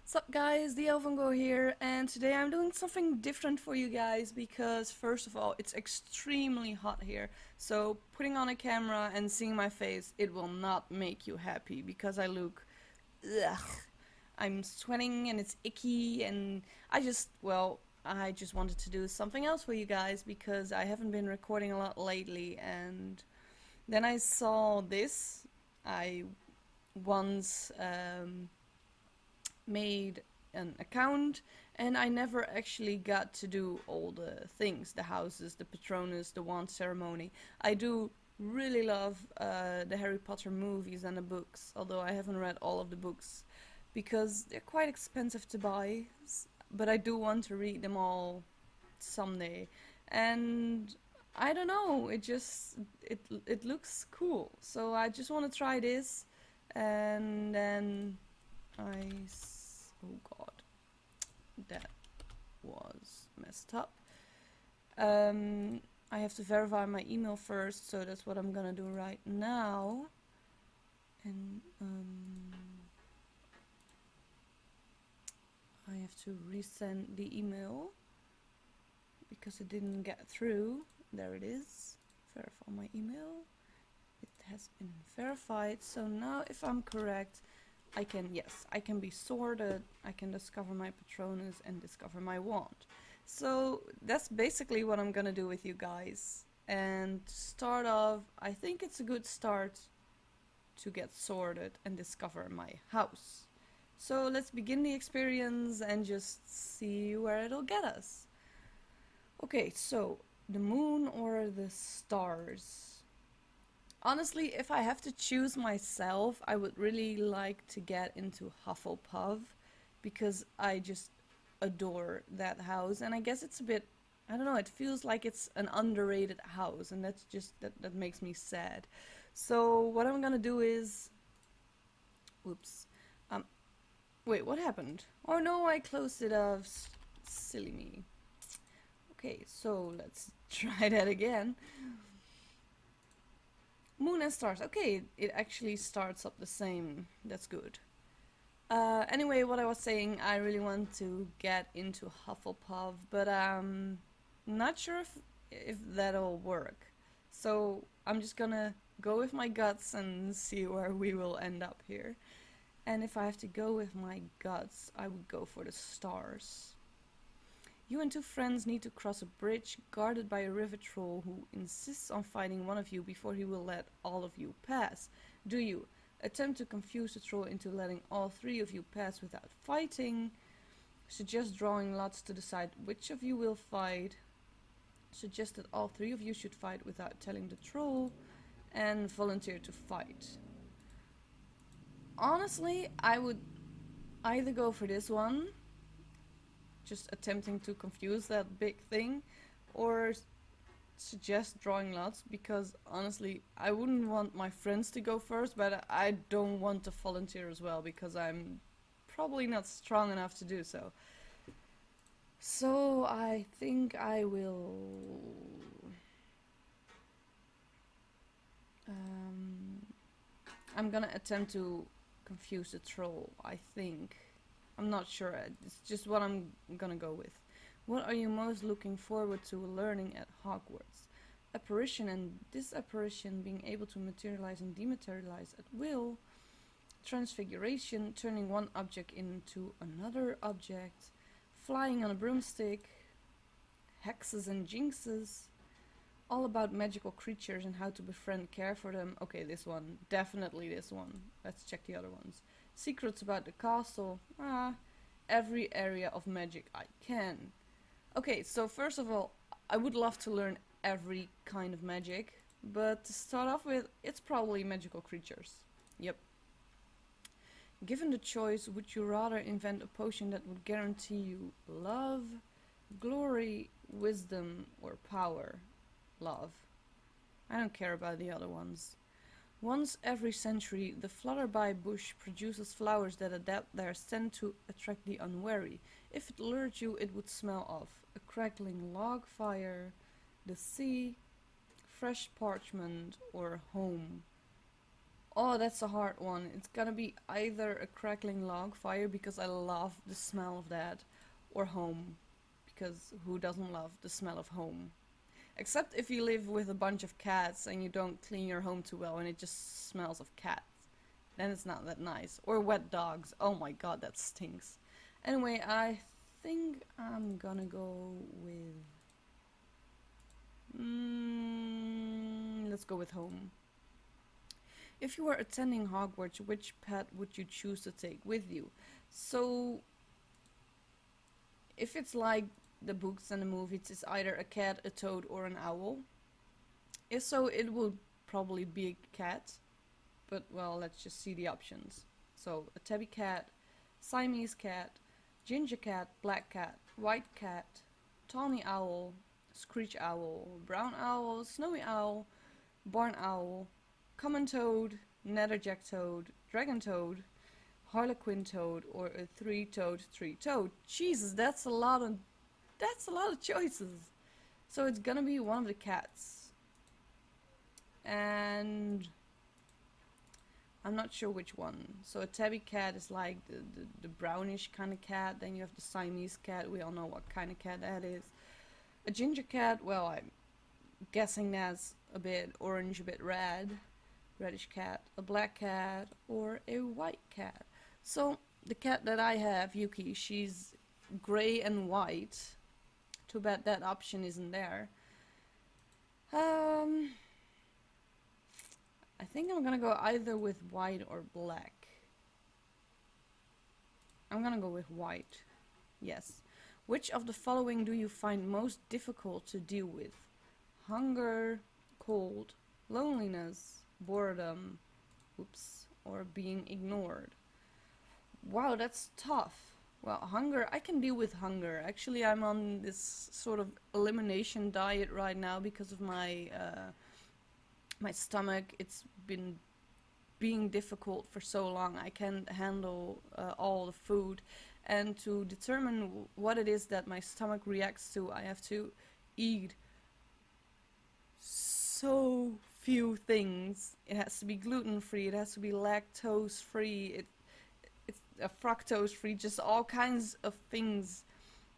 Sup guys, the Elvengo here, and today I'm doing something different for you guys because first of all, it's extremely hot here. So putting on a camera and seeing my face, it will not make you happy because I look ugh. I'm sweating and it's icky and I just wanted to do something else for you guys because I haven't been recording a lot lately and then I saw this. I once made an account and I never actually got to do all the things, the houses, the Patronus, the wand ceremony. I do really love the Harry Potter movies and the books, although I haven't read all of the books because they're quite expensive to buy, but I do want to read them all someday. And I don't know, it looks cool. So I just want to try this and then oh god, that was messed up. I have to verify my email first, so that's what I'm gonna do right now. And I have to resend the email because it didn't get through. There it is. Verify my email. It has been verified. So now, if I'm correct, I can be sorted, I can discover my Patronus and discover my wand. So that's basically what I'm gonna do with you guys. And to start off, I think it's a good start to get sorted and discover my house. So let's begin the experience and just see where it'll get us. Okay, so the moon or the stars? Honestly, if I have to choose myself, I would really like to get into Hufflepuff because I just adore that house. And I guess it's a bit, I don't know, it feels like it's an underrated house, and that makes me sad. So what I'm gonna do is, whoops, um, wait, what happened? Oh no, I closed it off. Silly me. Okay, so let's try that again. Moon and stars. Okay, it actually starts up the same. That's good. Anyway, what I was saying, I really want to get into Hufflepuff, but not sure if that'll work. So I'm just gonna go with my guts and see where we will end up here. And if I have to go with my guts, I would go for the stars. You and two friends need to cross a bridge guarded by a river troll who insists on fighting one of you before he will let all of you pass. Do you attempt to confuse the troll into letting all three of you pass without fighting? Suggest drawing lots to decide which of you will fight. Suggest that all three of you should fight without telling the troll. And volunteer to fight. Honestly, I would either go for this one, just attempting to confuse that big thing, or suggest drawing lots, because honestly I wouldn't want my friends to go first, but I don't want to volunteer as well because I'm probably not strong enough to do so. So I think I will I'm gonna attempt to confuse the troll, I think. I'm not sure, it's just what I'm gonna go with. What are you most looking forward to learning at Hogwarts? Apparition and disapparition, being able to materialize and dematerialize at will. Transfiguration, turning one object into another object. Flying on a broomstick. Hexes and jinxes. All about magical creatures and how to befriend, care for them. Okay, this one. Definitely this one. Let's check the other ones. Secrets about the castle. Every area of magic I can. Okay, so first of all, I would love to learn every kind of magic, but to start off with, it's probably magical creatures. Yep. Given the choice, would you rather invent a potion that would guarantee you love, glory, wisdom, or power? Love. I don't care about the other ones. Once every century, the flutterby bush produces flowers that adapt their scent to attract the unwary. If it lured you, it would smell of a crackling log fire, the sea, fresh parchment, or home. Oh, that's a hard one. It's gonna be either a crackling log fire because I love the smell of that, or home, because who doesn't love the smell of home? Except if you live with a bunch of cats and you don't clean your home too well and it just smells of cats. Then it's not that nice. Or wet dogs. Oh my god, that stinks. Anyway, I think I'm gonna go with... let's go with home. If you were attending Hogwarts, which pet would you choose to take with you? So, if it's like the books and the movies, it's either a cat, a toad, or an owl. If so, it would probably be a cat. But, well, let's just see the options. So, a tabby cat, Siamese cat, ginger cat, black cat, white cat, tawny owl, screech owl, brown owl, snowy owl, barn owl, common toad, netherjack toad, dragon toad, harlequin toad, or a three-toed tree-toad. Jesus, that's a lot of choices. So it's gonna be one of the cats. And I'm not sure which one. So a tabby cat is like the brownish kind of cat. Then you have the Siamese cat. We all know what kind of cat that is. A ginger cat, well, I'm guessing that's a bit orange, a bit red. Reddish cat. A black cat, or a white cat. So the cat that I have, Yuki, she's gray and white. Too bad that option isn't there. I think I'm gonna go either with white or black. I'm gonna go with white. Yes. Which of the following do you find most difficult to deal with? Hunger, cold, loneliness, boredom, oops, or being ignored. Wow, that's tough. Well, hunger, I can deal with hunger. Actually, I'm on this sort of elimination diet right now because of my my stomach. It's been being difficult for so long. I can't handle all the food. And to determine what it is that my stomach reacts to, I have to eat so few things. It has to be gluten-free, it has to be lactose-free, it's fructose-free, just all kinds of things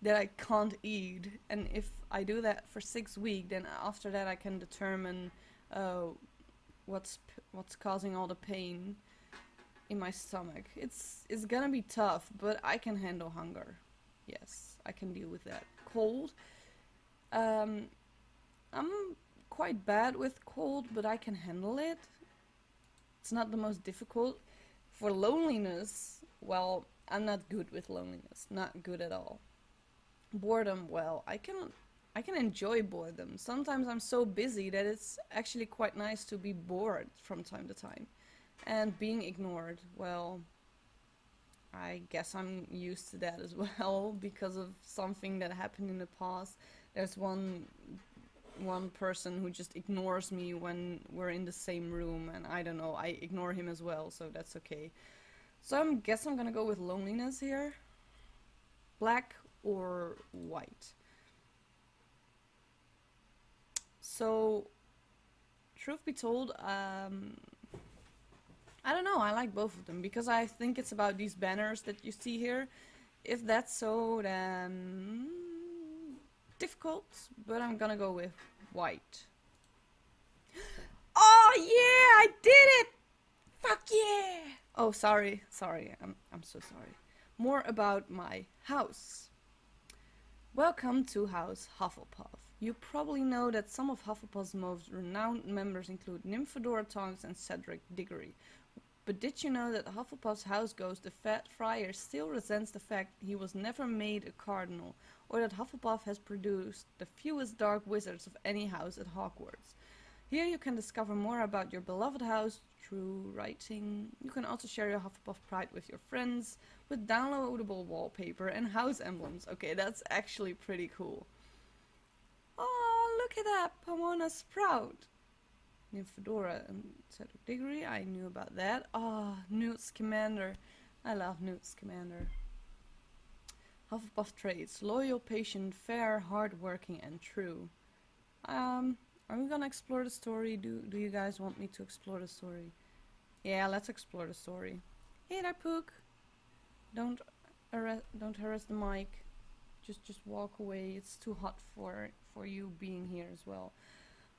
that I can't eat. And if I do that for 6 weeks, then after that I can determine what's causing all the pain in my stomach. It's gonna be tough, but I can handle hunger. Yes, I can deal with that. Cold. I'm quite bad with cold, but I can handle it. It's not the most difficult. For loneliness, well, I'm not good with loneliness. Not good at all. Boredom, well, I can enjoy boredom. Sometimes I'm so busy that it's actually quite nice to be bored from time to time. And being ignored, well, I guess I'm used to that as well because of something that happened in the past. There's one person who just ignores me when we're in the same room, and I don't know, I ignore him as well, so that's okay. So I guess I'm gonna go with loneliness here. Black or white. So, truth be told, I don't know, I like both of them because I think it's about these banners that you see here. If that's so, then difficult, but I'm gonna go with white. Oh yeah, I did it! Fuck yeah! Oh, sorry, I'm so sorry. More about my house. Welcome to House Hufflepuff. You probably know that some of Hufflepuff's most renowned members include Nymphadora Tonks and Cedric Diggory. But did you know that Hufflepuff's house ghost, the Fat Friar, still resents the fact he was never made a cardinal, or that Hufflepuff has produced the fewest dark wizards of any house at Hogwarts? Here you can discover more about your beloved house through writing. You can also share your Hufflepuff pride with your friends, with downloadable wallpaper and house emblems. Okay, that's actually pretty cool. Oh, look at that, Pomona Sprout! Nymphadora and Cedric Diggory, I knew about that. Ah, Newt Scamander. I love Newt Scamander. Hufflepuff traits: loyal, patient, fair, hardworking, and true. Are we gonna explore the story? Do you guys want me to explore the story? Yeah, let's explore the story. Hey there, Pook. Don't don't harass the mic. Just walk away. It's too hot for you being here as well.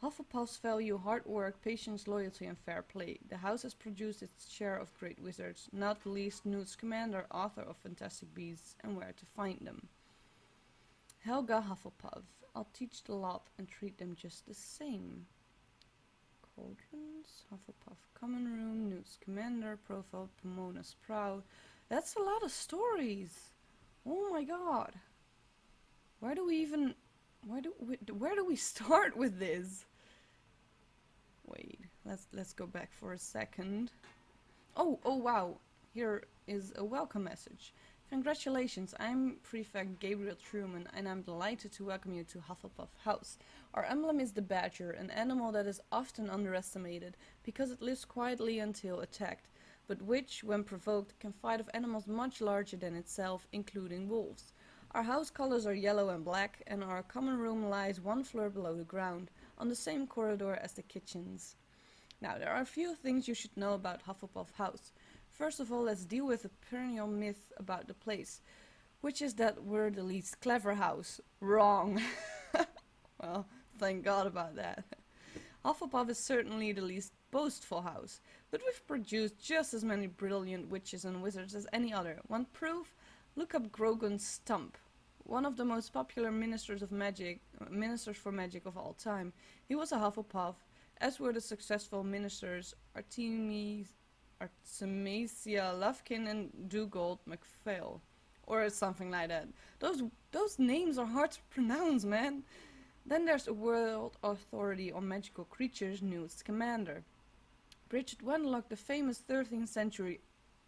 Hufflepuffs value hard work, patience, loyalty, and fair play. The house has produced its share of great wizards, not least Newt Scamander, author of Fantastic Beasts and Where to Find Them. Helga Hufflepuff. I'll teach the lot and treat them just the same. Cauldrons, Hufflepuff Common Room, Newt Scamander, Profile, Pomona Sprout. That's a lot of stories. Oh my god. Where do we start with this? Wait, let's go back for a second. Oh wow. Here is a welcome message. Congratulations, I'm Prefect Gabriel Truman, and I'm delighted to welcome you to Hufflepuff House. Our emblem is the badger, an animal that is often underestimated because it lives quietly until attacked, but which, when provoked, can fight off animals much larger than itself, including wolves. Our house colors are yellow and black, and our common room lies one floor below the ground, on the same corridor as the kitchens. Now, there are a few things you should know about Hufflepuff House. First of all, let's deal with the perennial myth about the place, which is that we're the least clever house. Wrong. Well, thank God about that. Hufflepuff is certainly the least boastful house, but we've produced just as many brilliant witches and wizards as any other. Want proof? Look up Grogan Stump, one of the most popular ministers for magic of all time. He was a Hufflepuff, as were the successful ministers Artemisia Lufkin and Dugald MacPhail, or something like that. Those names are hard to pronounce, man. Then there's the World Authority on Magical Creatures, Newt Scamander. Bridget Wenlock, the famous 13th century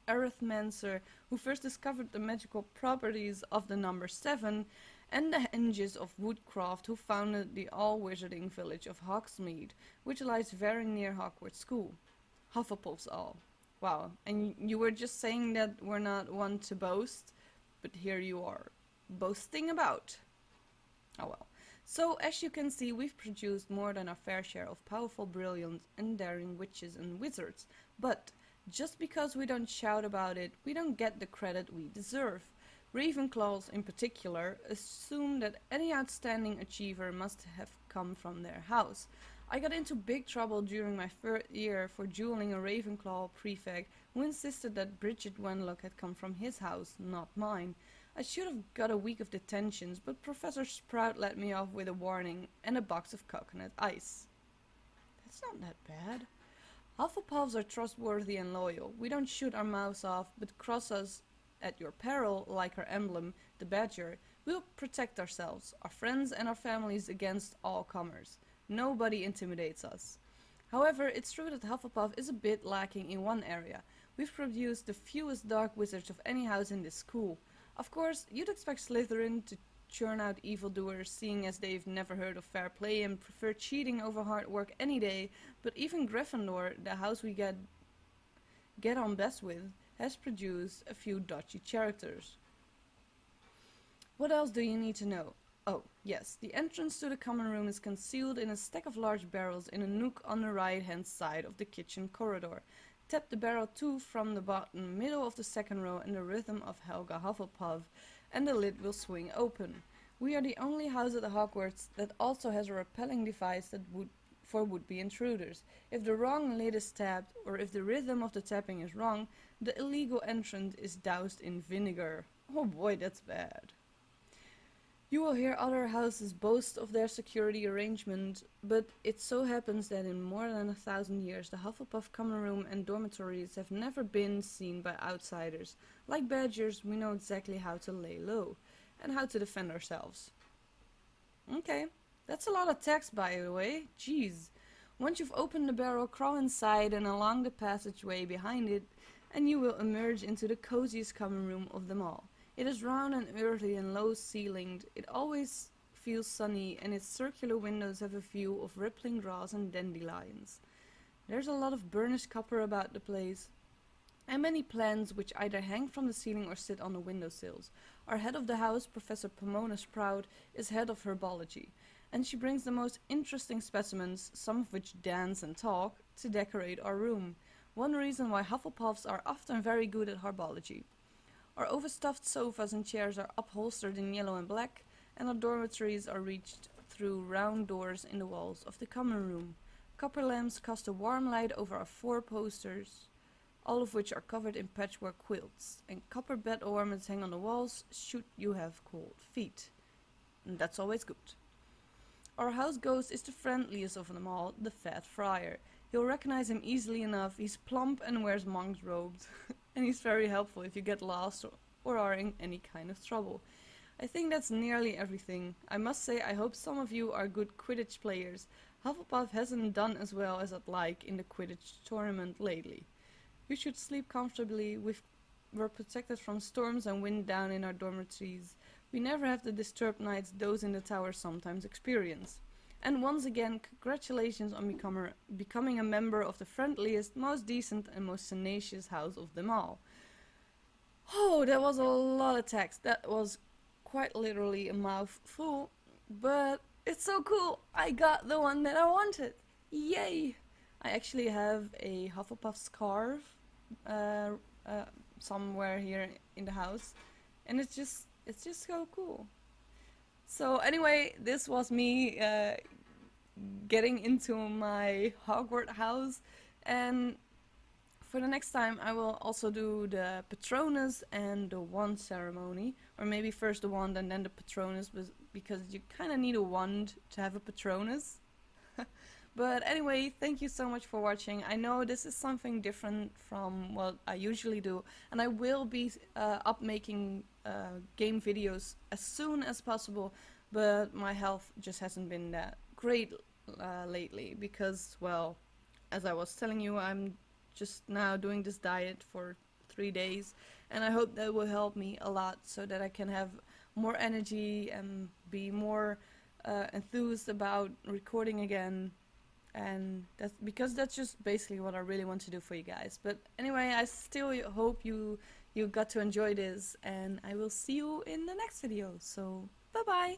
arithmancer who first discovered the magical properties of the number 7, and the Henges of Woodcroft, who founded the all-wizarding village of Hogsmeade, which lies very near Hogwarts School. Hufflepuffs all. Wow, and you were just saying that we're not one to boast, but here you are, boasting about. Oh well. So, as you can see, we've produced more than our fair share of powerful, brilliant, and daring witches and wizards. But just because we don't shout about it, we don't get the credit we deserve. Ravenclaws, in particular, assume that any outstanding achiever must have come from their house. I got into big trouble during my third year for dueling a Ravenclaw prefect who insisted that Bridget Wenlock had come from his house, not mine. I should have got a week of detentions, but Professor Sprout let me off with a warning and a box of coconut ice. That's not that bad. Hufflepuffs are trustworthy and loyal. We don't shoot our mouths off, but cross us at your peril, like our emblem, the badger. We'll protect ourselves, our friends and our families against all comers. Nobody intimidates us. However, it's true that Hufflepuff is a bit lacking in one area. We've produced the fewest dark wizards of any house in this school. Of course, you'd expect Slytherin to churn out evildoers, seeing as they've never heard of fair play and prefer cheating over hard work any day, but even Gryffindor, the house we get on best with, has produced a few dodgy characters. What else do you need to know? Oh, yes, the entrance to the common room is concealed in a stack of large barrels in a nook on the right-hand side of the kitchen corridor. Tap the barrel 2 from the bottom middle of the second row in the rhythm of Helga Hufflepuff, and the lid will swing open. We are the only house at Hogwarts that also has a repelling device for would-be intruders. If the wrong lid is tapped, or if the rhythm of the tapping is wrong, the illegal entrant is doused in vinegar. Oh boy, that's bad. You will hear other houses boast of their security arrangement, but it so happens that in more than 1,000 years the Hufflepuff common room and dormitories have never been seen by outsiders. Like badgers, we know exactly how to lay low, and how to defend ourselves. Okay, that's a lot of text, by the way. Jeez. Once you've opened the barrel, crawl inside and along the passageway behind it, and you will emerge into the coziest common room of them all. It is round and earthy and low-ceilinged. It always feels sunny, and its circular windows have a view of rippling grass and dandelions. There's a lot of burnished copper about the place, and many plants which either hang from the ceiling or sit on the windowsills. Our head of the house, Professor Pomona Sprout, is head of herbology, and she brings the most interesting specimens, some of which dance and talk, to decorate our room. one reason why Hufflepuffs are often very good at herbology. Our overstuffed sofas and chairs are upholstered in yellow and black, and our dormitories are reached through round doors in the walls of the common room. Copper lamps cast a warm light over our 4 posters, all of which are covered in patchwork quilts, and copper bed ornaments hang on the walls should you have cold feet. And that's always good. Our house ghost is the friendliest of them all, the Fat Friar. You'll recognize him easily enough. He's plump and wears monk's robes, and he's very helpful if you get lost or are in any kind of trouble. I think that's nearly everything. I must say I hope some of you are good Quidditch players. Hufflepuff hasn't done as well as I'd like in the Quidditch tournament lately. You should sleep comfortably. We're protected from storms and wind down in our dormitories. We never have the disturbed nights those in the tower sometimes experience. And once again, congratulations on becoming a member of the friendliest, most decent and most tenacious house of them all. Oh, that was a lot of text. That was quite literally a mouthful, but it's so cool. I got the one that I wanted. Yay! I actually have a Hufflepuff scarf somewhere here in the house, and it's just so cool. So anyway, this was me getting into my Hogwarts house, and for the next time I will also do the Patronus and the wand ceremony, or maybe first the wand and then the Patronus, because you kind of need a wand to have a Patronus. But anyway, thank you so much for watching. I know this is something different from what I usually do, and I will be making game videos as soon as possible, but my health just hasn't been that great lately because, well, as I was telling you, I'm just now doing this diet for 3 days, and I hope that will help me a lot so that I can have more energy and be more enthused about recording again. And that's just basically what I really want to do for you guys. But anyway, I still hope you got to enjoy this, and I will see you in the next video. So bye bye.